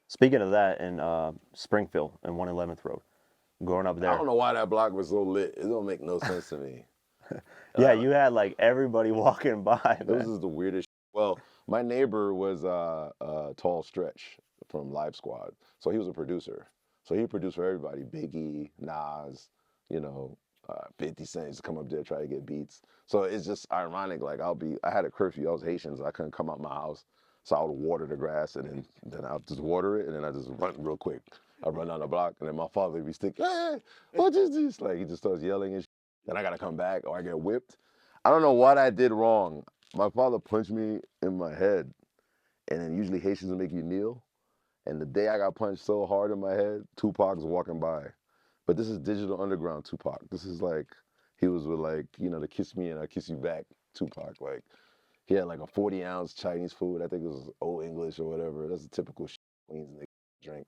Speaking of that, in Springfield and 111th Road, growing up I there, don't know why that block was so lit. It don't make no sense to me. yeah, Uh, you had like everybody walking by, it was man. just the weirdest. Well, my neighbor was Tall Stretch from Live Squad, so he was a producer. So he produced for everybody: Biggie, Nas, you know, 50 Cent used to come up there try to get beats. So it's just ironic. Like I had a curfew. I was Haitian, so I couldn't come out my house. So I would water the grass, and then I'll just water it, and then I just run real quick. I run down the block, and then my father would be sticking, hey, what is this? Like he just starts yelling and shit. Then I gotta come back, or I get whipped. I don't know what I did wrong. My father punched me in my head, and then usually Haitians will make you kneel. And the day I got punched so hard in my head, Tupac was walking by. But this is Digital Underground Tupac. This is like he was with like, the kiss me and I kiss you back Tupac. Like he had like a 40-ounce Chinese food. I think it was Old English or whatever. That's a typical Queens nigga drink.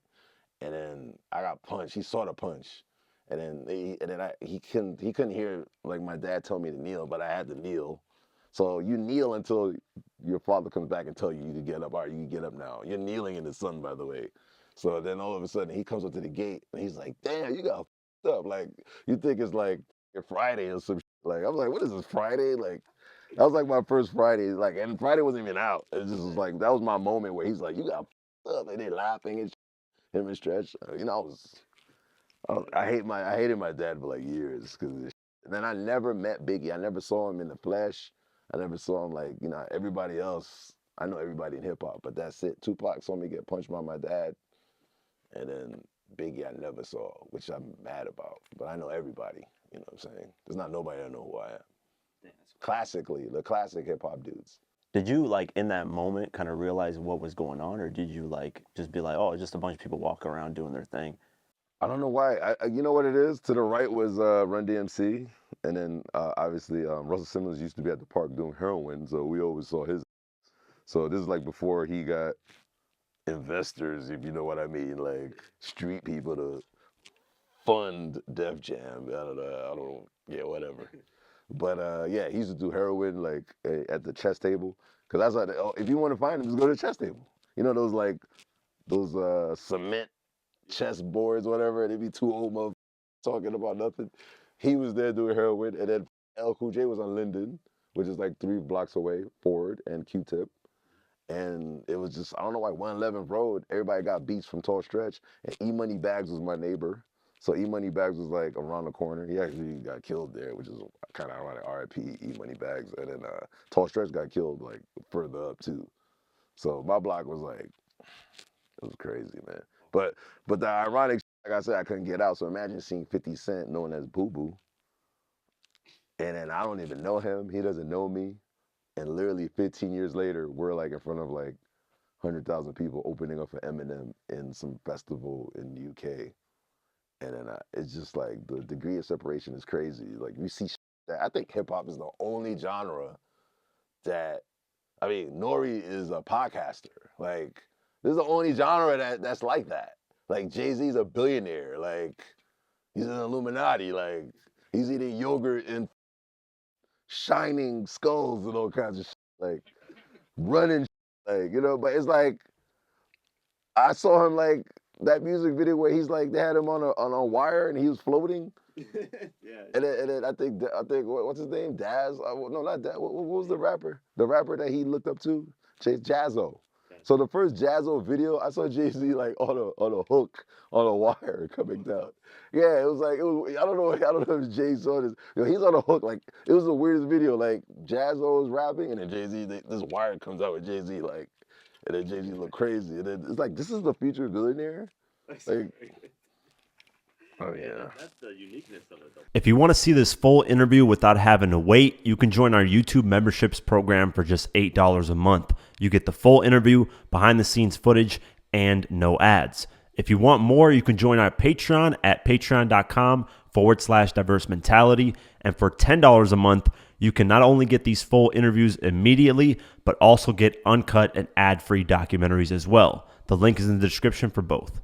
And then I got punched. He saw the punch. He couldn't hear like my dad told me to kneel, but I had to kneel. So you kneel until your father comes back and tell you can get up. All right, you can get up now. You're kneeling in the sun, by the way. So then all of a sudden he comes up to the gate and he's like, "Damn, you got up." Like you think it's like Friday or some shit. Like I'm like, what is this Friday? Like that was like my first Friday. Like and Friday wasn't even out. It just was like that was my moment where he's like, "You got up," and they laughing and shit, him and Stretch. I hated my dad for like years because of this. And then I never met Biggie. I never saw him in the flesh. I never saw him like everybody else. I know everybody in hip hop, but that's it. Tupac saw me get punched by my dad, and then Biggie I never saw, which I'm mad about. But I know everybody. You know what I'm saying? There's not nobody that know who I am. Classically, the classic hip hop dudes. Did you like in that moment kind of realize what was going on, or did you like just be like, oh, it's just a bunch of people walking around doing their thing? I don't know why. You know what it is? To the right was Run DMC, and then obviously Russell Simmons used to be at the park doing heroin, so we always saw his. So this is like before he got investors, if you know what I mean, like street people to fund Def Jam. I don't know. Yeah, whatever. But yeah, he used to do heroin like at the chess table, cause that's like, oh, if you want to find him, just go to the chess table. You know those cement chess boards, whatever. They be two old motherfuckers talking about nothing. He was there doing heroin, and then L Cool J was on Linden, which is like 3 blocks away, Ford and Q-Tip. And it was just, I don't know why 111th Road, everybody got beats from Tall Stretch, and E Money Bags was my neighbor. So E Money Bags was like around the corner. He actually got killed there, which is kind of ironic. R.I.P. E Money Bags. And then Tall Stretch got killed like further up too. So my block was like, it was crazy, man. But but the ironic, like I said, I couldn't get out. So imagine seeing 50 Cent known as Boo Boo, and then I don't even know him. He doesn't know me. And literally 15 years later, we're like in front of like 100,000 people opening up for Eminem in some festival in the UK. And then it's just like the degree of separation is crazy. Like we see that. I think hip hop is the only genre that, I mean, Nori is a podcaster. Like this is the only genre that's like that. Like Jay-Z's a billionaire. Like he's an Illuminati. Like he's eating yogurt and shining skulls and all kinds of shit. Like running, like But it's like I saw him like that music video where he's like they had him on a wire and he was floating. Yeah. And then I think what's his name? Daz? No, not Daz. What was the rapper? The rapper that he looked up to? Chase Jazzo. So the first Jazzo video, I saw Jay Z like on a hook on a wire coming down. Yeah, I don't know if Jay saw this. He's on a hook like it was the weirdest video. Like Jazzo is rapping and then Jay Z this wire comes out with Jay Z like, and then Jay Z look crazy and then it's like this is the future billionaire. Like, oh yeah. If you want to see this full interview without having to wait, you can join our YouTube memberships program for just $8 a month. You get the full interview, behind the scenes footage, and no ads. If you want more, you can join our Patreon at patreon.com/diverse mentality. And for $10 a month, you can not only get these full interviews immediately, but also get uncut and ad-free documentaries as well. The link is in the description for both.